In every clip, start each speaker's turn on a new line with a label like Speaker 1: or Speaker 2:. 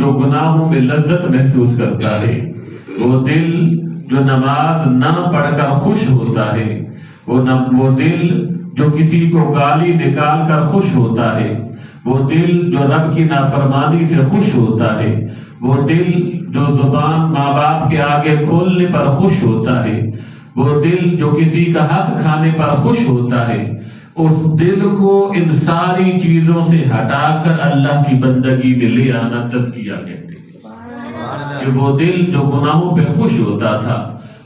Speaker 1: جو گناہوں میں لذت محسوس کرتا ہے، وہ دل جو نماز نہ پڑھ کر خوش ہوتا ہے، وہ دل جو کسی کو گالی نکال کر خوش ہوتا ہے، وہ دل جو رب کی نافرمانی سے خوش ہوتا ہے، وہ دل جو زبان ماں باپ کے آگے کھولنے پر خوش ہوتا ہے، وہ دل جو کسی کا حق کھانے پر خوش ہوتا ہے، اس دل کو ان ساری چیزوں سے ہٹا کر اللہ کی بندگی میں لے آنا تزکیہ کہتے ہیں۔ کہ وہ دل جو گناہوں پہ خوش ہوتا تھا،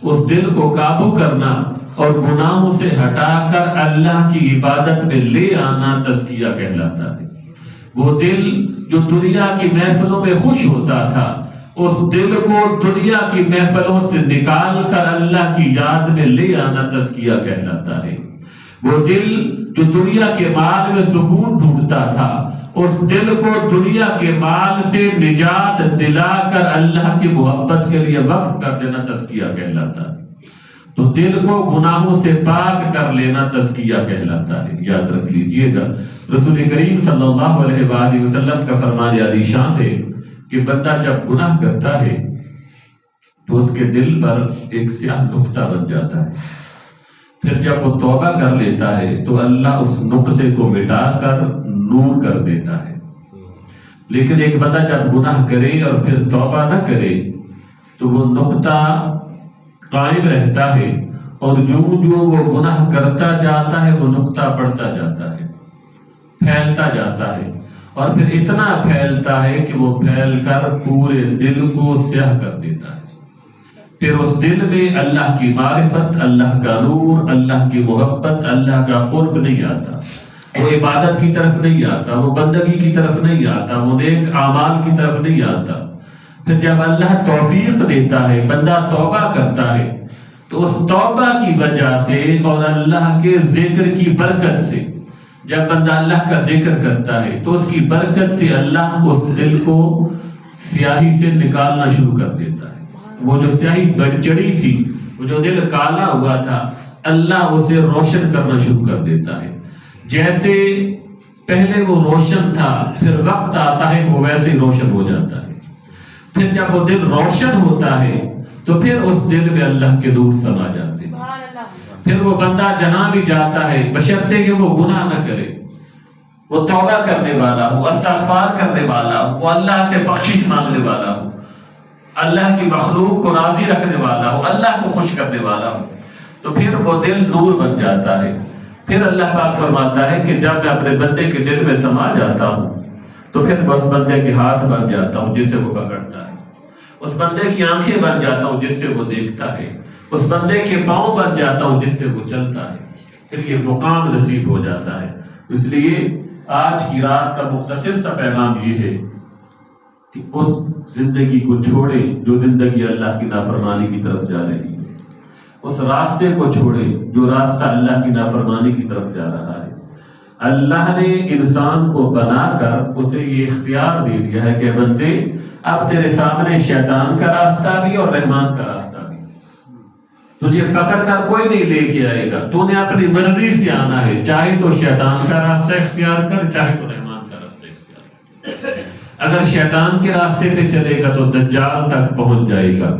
Speaker 1: اس دل کو قابو کرنا اور گناہوں سے ہٹا کر اللہ کی عبادت میں لے آنا تزکیہ کہلاتا ہے۔ وہ دل جو دنیا کی محفلوں میں خوش ہوتا تھا، اس دل کو دنیا کی محفلوں سے نکال کر اللہ کی یاد میں لے آنا تزکیہ کہلاتا ہے۔ وہ دل جو دنیا کے مال میں سکون ڈھونڈتا تھا، اس دل کو دنیا کے مال سے نجات دلا کر اللہ کی محبت کے لیے وقف کر دینا تزکیہ کہلاتا ہے۔ تو دل کو گناہوں سے پاک کر لینا تزکیہ کہلاتا ہے۔ یاد رکھ لیجئے گا، رسول کریم صلی اللہ علیہ وآلہ وسلم کا فرمان عالی شان ہے کہ بندہ جب گناہ کرتا ہے تو اس کے دل پر ایک سیاہ نقطہ بن جاتا ہے، پھر جب وہ توبہ کر لیتا ہے تو اللہ اس نقطے کو مٹا کر نور کر دیتا ہے۔ لیکن ایک بندہ جب گناہ کرے اور پھر توبہ نہ کرے تو وہ نقطہ قائم رہتا ہے، اور جو وہ گناہ کرتا جاتا ہے وہ نقطہ بڑھتا جاتا ہے، پھیلتا جاتا ہے، اور پھر اتنا پھیلتا ہے کہ وہ پھیل کر پورے دل کو سیاہ کر دیتا ہے۔ پھر اس دل میں اللہ کی معرفت، اللہ کا نور، اللہ کی محبت، اللہ کا قرب نہیں آتا، وہ عبادت کی طرف نہیں آتا، وہ بندگی کی طرف نہیں آتا، وہ نیک اعمال کی طرف نہیں آتا۔ پھر جب اللہ توفیق دیتا ہے، بندہ توبہ کرتا ہے، تو اس توبہ کی وجہ سے اور اللہ کے ذکر کی برکت سے، جب بندہ اللہ کا ذکر کرتا ہے تو اس کی برکت سے اللہ اس دل کو سیاہی سے نکالنا شروع کر دیتا ہے۔ وہ جو سیاہی بڑھ چڑھی تھی، وہ جو دل کالا ہوا تھا، اللہ اسے روشن کرنا شروع کر دیتا ہے۔ جیسے پہلے وہ روشن تھا، پھر وقت آتا ہے وہ ویسے ہی روشن ہو جاتا ہے۔ پھر جب وہ دل روشن ہوتا ہے تو پھر اس دل میں اللہ کے نور سما جاتے ہیں۔ پھر وہ بندہ جہاں بھی جاتا ہے، بشرطے کہ وہ گناہ نہ کرے، وہ توبہ کرنے والا ہو، استغفار کرنے والا ہو، وہ اللہ سے بخشش مانگنے والا ہو، اللہ کی مخلوق کو راضی رکھنے والا ہو، اللہ کو خوش کرنے والا ہو، تو پھر وہ دل نور بن جاتا ہے۔ پھر اللہ پاک فرماتا ہے کہ جب میں اپنے بندے کے دل میں سما جاتا ہوں تو پھر بس بندے کے ہاتھ بن جاتا ہوں جس سے وہ پکڑتا ہے، اس بندے کی آنکھیں بن جاتا ہوں جس سے وہ دیکھتا ہے، اس بندے کے پاؤں بن جاتا ہوں جس سے وہ چلتا ہے، پھر یہ مقام نصیب ہو جاتا ہے۔ اس لیے آج کی رات کا مختصر سا پیغام یہ ہے کہ اس زندگی کو چھوڑے جو زندگی اللہ کی نافرمانی کی طرف جا رہی ہے، اس راستے کو چھوڑے جو راستہ اللہ کی نافرمانی کی طرف جا رہا ہے۔ اللہ نے انسان کو بنا کر اسے یہ اختیار دے دیا ہے کہ بندے اب تیرے سامنے شیطان کا راستہ بھی اور رحمان کا راستہ بھی، تجھے پکڑ کر کوئی نہیں لے کے آئے گا، تو نے اپنی مرضی سے آنا ہے، چاہے تو شیطان کا راستہ اختیار کر، چاہے تو رحمان کا راستہ اختیار کر۔ اگر شیطان کے راستے پہ چلے گا تو دجال تک پہنچ جائے گا،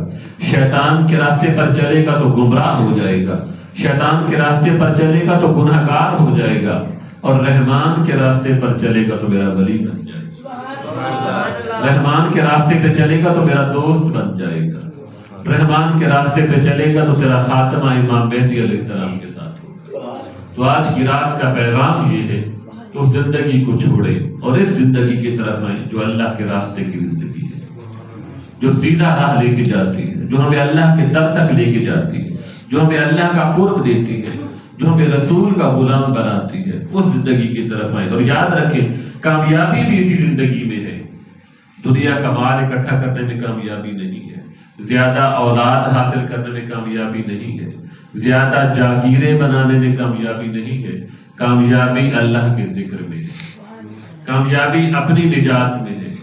Speaker 1: شیطان کے راستے پر چلے گا تو گمراہ ہو جائے گا، شیطان کے راستے پر چلے گا تو گناہ گار ہو جائے گا، اور رحمان کے راستے پر چلے گا تو میرا ولی بن جائے گا، رحمان کے راستے پہ چلے گا تو میرا دوست بن جائے گا، رحمان کے راستے پہ چلے گا تو تیرا خاتمہ امام مہدی علیہ السلام کے ساتھ ہوگا۔ تو آج کی رات کا پیغام یہ ہے کہ اس زندگی کو چھوڑے اور اس زندگی کی طرف آئیں جو اللہ کے راستے کی زندگی ہے، جو سیدھا راہ لے کے جاتی ہے، جو ہمیں اللہ کے در تک لے کے جاتی ہے، جو ہمیں اللہ کا قرب دیتی ہے، جو ہمیں رسول کا غلام بناتی ہے، اس زندگی کی طرف آئیں۔ اور یاد رکھیں کامیابی بھی اسی زندگی میں ہے، دنیا کا مال اکٹھا کرنے میں کامیابی نہیں ہے، زیادہ اولاد حاصل کرنے میں کامیابی نہیں ہے، زیادہ جاگیریں بنانے میں کامیابی نہیں ہے، کامیابی اللہ کے ذکر میں ہے، کامیابی اپنی نجات میں ہے،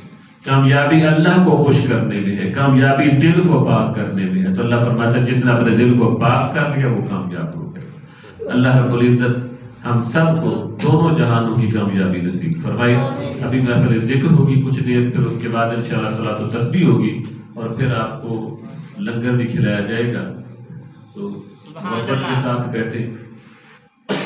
Speaker 1: کامیابی اللہ کو خوش کرنے میں ہے، کامیابی دل کو پاک کرنے میں ہے۔ تو اللہ فرماتا ہے جس نے اپنے دل کو پاک کر لیا وہ کامیاب ہو گیا۔ اللہ رب العزت ہم سب کو دونوں جہانوں کی کامیابی نصیب فرمائے. ابھی محفل ذکر ہوگی کچھ دیر، پھر اس کے بعد انشاءاللہ صلاۃ و تسبیح ہوگی اور پھر آپ کو لنگر بھی کھلایا جائے گا. تو محبت کے ساتھ بیٹھے.